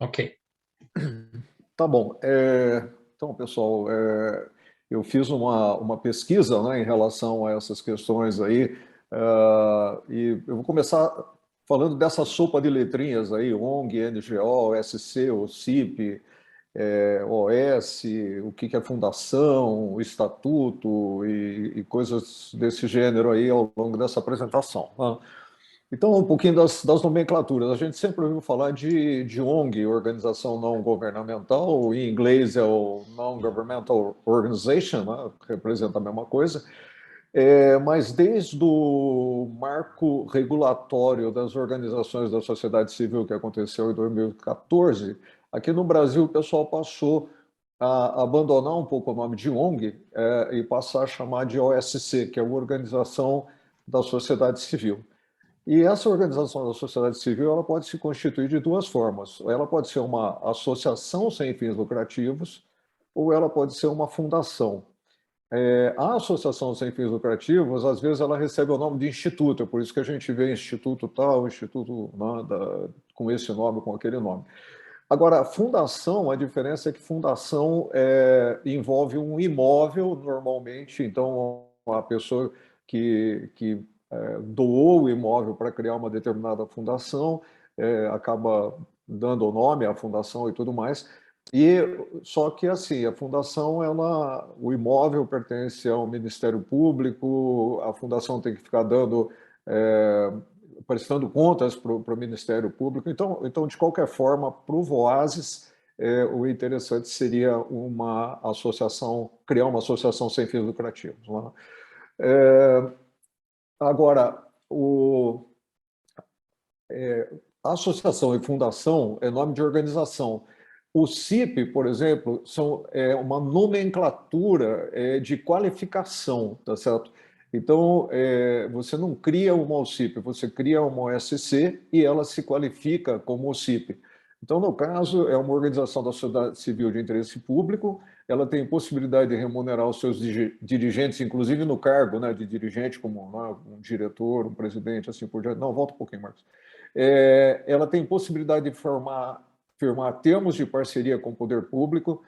Ok. Tá bom. Então, pessoal, eu fiz uma pesquisa, né, em relação a essas questões aí, e eu vou começar falando dessa sopa de letrinhas aí, ONG, NGO, SC, OCIP, OS, o que é fundação, o estatuto e coisas desse gênero aí ao longo dessa apresentação, né? Então, um pouquinho das nomenclaturas. A gente sempre ouviu falar de ONG, Organização Não Governamental, em inglês é o Non-Governmental Organization, né? Representa a mesma coisa. Mas desde o marco regulatório das organizações da sociedade civil que aconteceu em 2014, aqui no Brasil o pessoal passou a abandonar um pouco o nome de ONG e passar a chamar de OSC, que é a Organização da Sociedade Civil. E essa organização da sociedade civil ela pode se constituir de duas formas. Ela pode ser uma associação sem fins lucrativos ou ela pode ser uma fundação. A associação sem fins lucrativos, às vezes, ela recebe o nome de instituto, é por isso que a gente vê instituto tal, instituto nada, com esse nome, com aquele nome. Agora, a fundação, a diferença é que fundação envolve um imóvel, normalmente, então a pessoa que doou o imóvel para criar uma determinada fundação, acaba dando o nome à fundação e tudo mais, e só que assim, a fundação, o imóvel pertence ao Ministério Público, a fundação tem que ficar dando, prestando contas para o Ministério Público. Então, de qualquer forma, para o Voasis, o interessante seria uma associação, criar uma associação sem fins lucrativos, né? Agora, a associação e fundação é nome de organização. O CIP, por exemplo, é uma nomenclatura de qualificação, tá certo? Então, você não cria uma OCIP, você cria uma OSC e ela se qualifica como OCIP. Então, no caso, é uma organização da sociedade civil de interesse público, ela tem possibilidade de remunerar os seus dirigentes, inclusive no cargo, né, de dirigente, como um diretor, um presidente, assim por diante. Não, volta um pouquinho, Marcos. Ela tem possibilidade de firmar termos de parceria com o poder público,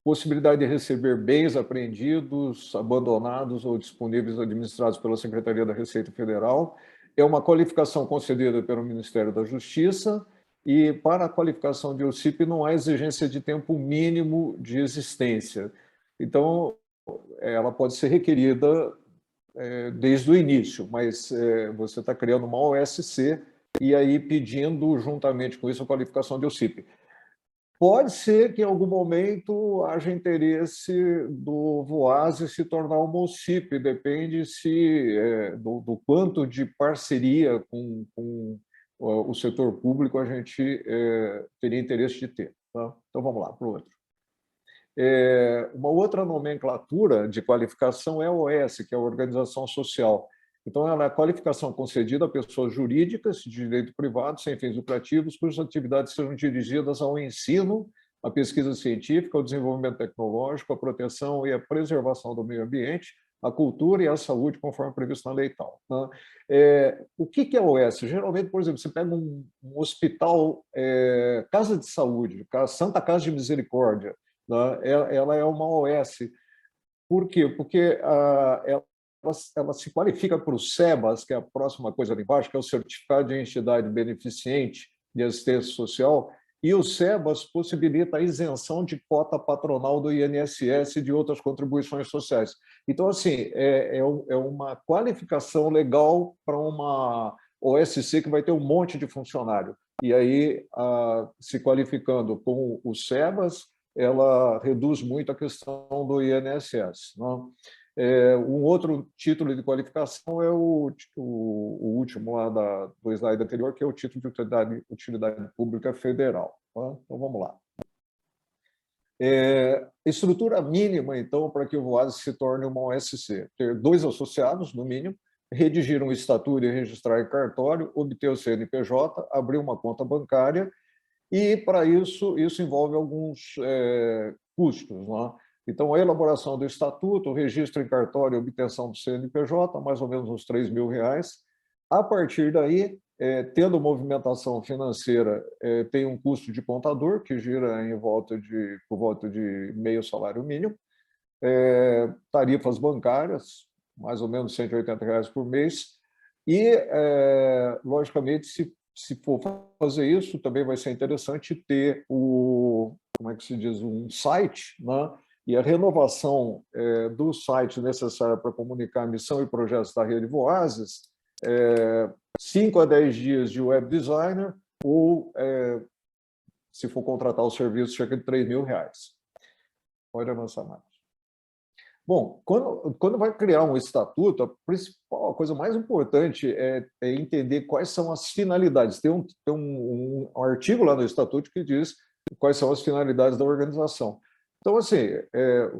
possibilidade de receber bens apreendidos, abandonados ou disponíveis administrados pela Secretaria da Receita Federal. É uma qualificação concedida pelo Ministério da Justiça e para a qualificação de OCIP não há exigência de tempo mínimo de existência. Então, ela pode ser requerida desde o início, mas você está criando uma OSC e aí pedindo, juntamente com isso, a qualificação de OCIP. Pode ser que em algum momento haja interesse do Voase se tornar uma OCIP, depende do quanto de parceria com o setor público a gente teria interesse de ter. Tá? Então, vamos lá para o outro. Uma outra nomenclatura de qualificação é a OS, que é a Organização Social. Então, ela é a qualificação concedida a pessoas jurídicas de direito privado, sem fins lucrativos, cujas atividades sejam dirigidas ao ensino, à pesquisa científica, ao desenvolvimento tecnológico, à proteção e à preservação do meio ambiente, à cultura e à saúde, conforme previsto na lei e tal. O que é OS? Geralmente, por exemplo, você pega um hospital, casa de saúde, Santa Casa de Misericórdia, né? Ela é uma OS. Por quê? Porque ela se qualifica para o SEBAS, que é a próxima coisa ali embaixo, que é o Certificado de Entidade Beneficente de Assistência Social, e o SEBAS possibilita a isenção de cota patronal do INSS e de outras contribuições sociais. Então, assim, é uma qualificação legal para uma OSC que vai ter um monte de funcionário. E aí, se qualificando com o SEBAS, ela reduz muito a questão do INSS, não? Um outro título de qualificação é o último lá do slide anterior, que é o título de utilidade pública federal. Tá? Então, vamos lá. Estrutura mínima, então, para que o Voasis se torne uma OSC. Ter 2 associados, no mínimo, redigir um estatuto e registrar em cartório, obter o CNPJ, abrir uma conta bancária, e, para isso envolve alguns custos, né? Então, a elaboração do estatuto, o registro em cartório e obtenção do CNPJ, mais ou menos uns R$3.000. A partir daí, tendo movimentação financeira, tem um custo de contador, que gira por volta de meio salário mínimo, tarifas bancárias, mais ou menos R$ 180 por mês, e, logicamente, se for fazer isso, também vai ser interessante ter como é que se diz, um site, né? E a renovação do site necessária para comunicar a missão e projetos da Rede Voazes, 5 a 10 dias de web designer, ou, se for contratar o serviço, cerca de R$ 3.000. Pode avançar mais. Bom, quando vai criar um estatuto, a coisa mais importante é entender quais são as finalidades. Tem um artigo lá no estatuto que diz quais são as finalidades da organização. Então, assim,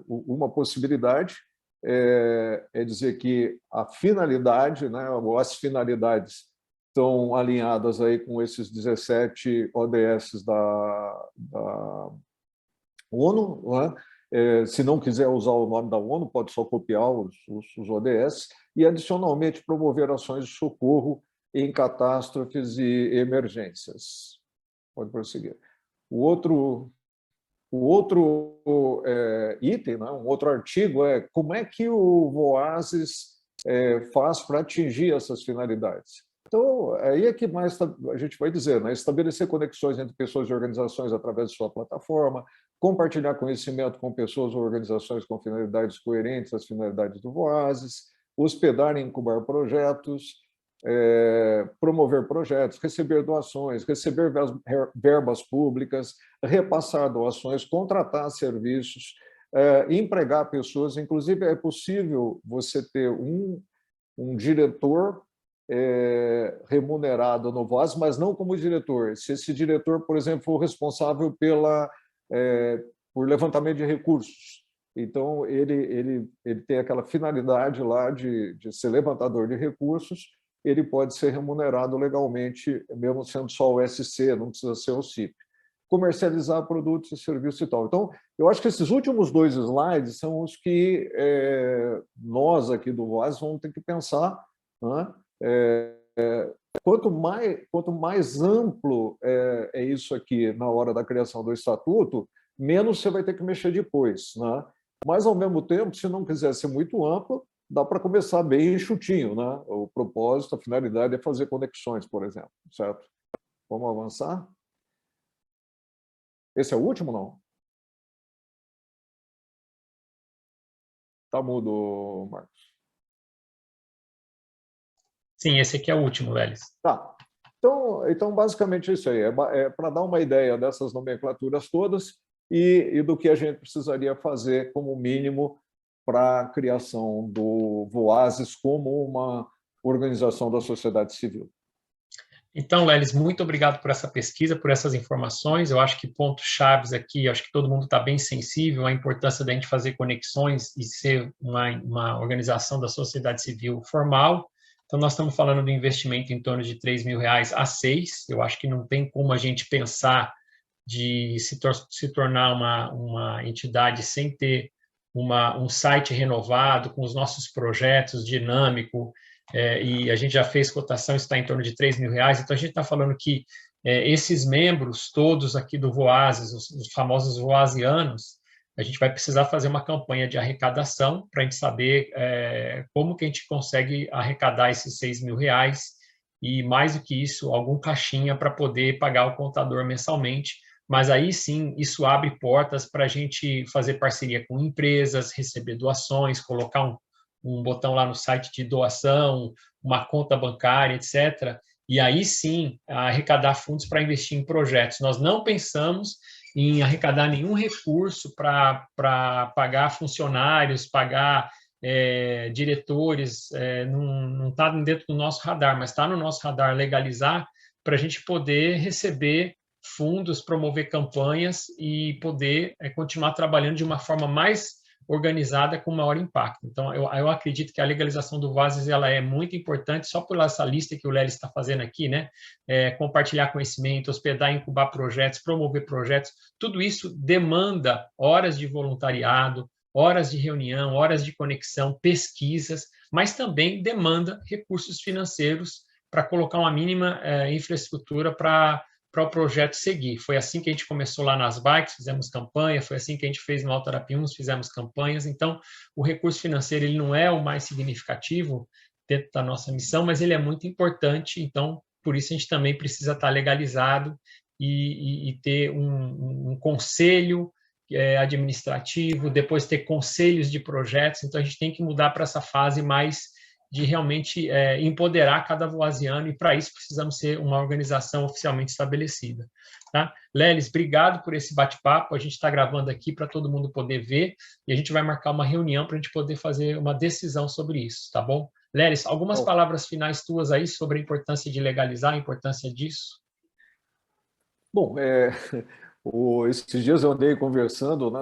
uma possibilidade é dizer que a finalidade, né, ou as finalidades estão alinhadas aí com esses 17 ODS da ONU, né? Se não quiser usar o nome da ONU, pode só copiar os ODS, e, adicionalmente, promover ações de socorro em catástrofes e emergências. Pode prosseguir. O outro item, né, um outro artigo é como é que o Voazes faz para atingir essas finalidades. Então, aí é que mais a gente vai dizer, né? Estabelecer conexões entre pessoas e organizações através de sua plataforma, compartilhar conhecimento com pessoas ou organizações com finalidades coerentes às finalidades do Voazes, hospedar e incubar projetos, promover projetos, receber doações, receber verbas públicas, repassar doações, contratar serviços, empregar pessoas. Inclusive, é possível você ter um diretor remunerado no Voazes, mas não como diretor. Se esse diretor, por exemplo, for responsável por levantamento de recursos, então ele tem aquela finalidade lá de ser levantador de recursos, ele pode ser remunerado legalmente, mesmo sendo só o SC, não precisa ser o CIP. Comercializar produtos e serviços e tal. Então, eu acho que esses últimos 2 slides são os que nós aqui do Voazes vamos ter que pensar, né? Quanto mais amplo é isso aqui na hora da criação do estatuto, menos você vai ter que mexer depois, né? Mas, ao mesmo tempo, se não quiser ser muito amplo, dá para começar bem enxutinho, né? O propósito, a finalidade é fazer conexões, por exemplo, certo? Vamos avançar? Esse é o último, não? Tá mudo, Marcos. Sim, esse aqui é o último, Lelis. Tá. Então, basicamente, isso aí. É para dar uma ideia dessas nomenclaturas todas e do que a gente precisaria fazer como mínimo para a criação do Voazes como uma organização da sociedade civil. Então, Lelis, muito obrigado por essa pesquisa, por essas informações. Eu acho que pontos chaves aqui, acho que todo mundo está bem sensível à importância da gente fazer conexões e ser uma organização da sociedade civil formal. Então, nós estamos falando de investimento em torno de R$3.000 a 6. Eu acho que não tem como a gente pensar de se tornar uma entidade sem ter um site renovado, com os nossos projetos dinâmico, e a gente já fez cotação, está em torno de R$3.000, então a gente está falando que esses membros todos aqui do Voazes, os famosos voazianos, a gente vai precisar fazer uma campanha de arrecadação para a gente saber como que a gente consegue arrecadar esses R$6.000 e, mais do que isso, algum caixinha para poder pagar o contador mensalmente. Mas aí sim, isso abre portas para a gente fazer parceria com empresas, receber doações, colocar um botão lá no site de doação, uma conta bancária, etc. E aí sim, arrecadar fundos para investir em projetos. Nós não pensamos em arrecadar nenhum recurso para pagar funcionários, pagar diretores, não está dentro do nosso radar, mas está no nosso radar legalizar para a gente poder receber fundos, promover campanhas e poder continuar trabalhando de uma forma mais organizada com maior impacto. Então, eu acredito que a legalização do Voazes ela é muito importante, só por essa lista que o Lelis está fazendo aqui, né? Compartilhar conhecimento, hospedar, incubar projetos, promover projetos, tudo isso demanda horas de voluntariado, horas de reunião, horas de conexão, pesquisas, mas também demanda recursos financeiros para colocar uma mínima infraestrutura para o projeto seguir. Foi assim que a gente começou lá nas bikes, fizemos campanha, foi assim que a gente fez no Alto Arapiuns, fizemos campanhas. Então, o recurso financeiro ele não é o mais significativo dentro da nossa missão, mas ele é muito importante, então, por isso a gente também precisa estar legalizado e ter um conselho administrativo, depois ter conselhos de projetos, então a gente tem que mudar para essa fase mais de realmente empoderar cada voaziano, e para isso precisamos ser uma organização oficialmente estabelecida. Tá? Lelis, obrigado por esse bate-papo, a gente está gravando aqui para todo mundo poder ver, e a gente vai marcar uma reunião para a gente poder fazer uma decisão sobre isso, tá bom? Lelis, algumas palavras finais tuas aí sobre a importância de legalizar, a importância disso? Bom, esses dias eu andei conversando, né,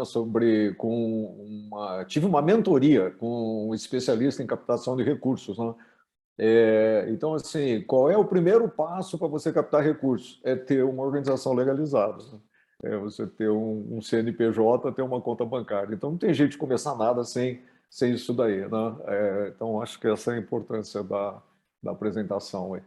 tive uma mentoria com um especialista em captação de recursos, né? Então, assim, qual é o primeiro passo para você captar recursos? É ter uma organização legalizada, né? É você ter um CNPJ, ter uma conta bancária. Então, não tem jeito de começar nada sem isso daí, né? Então, acho que essa é a importância da apresentação aí.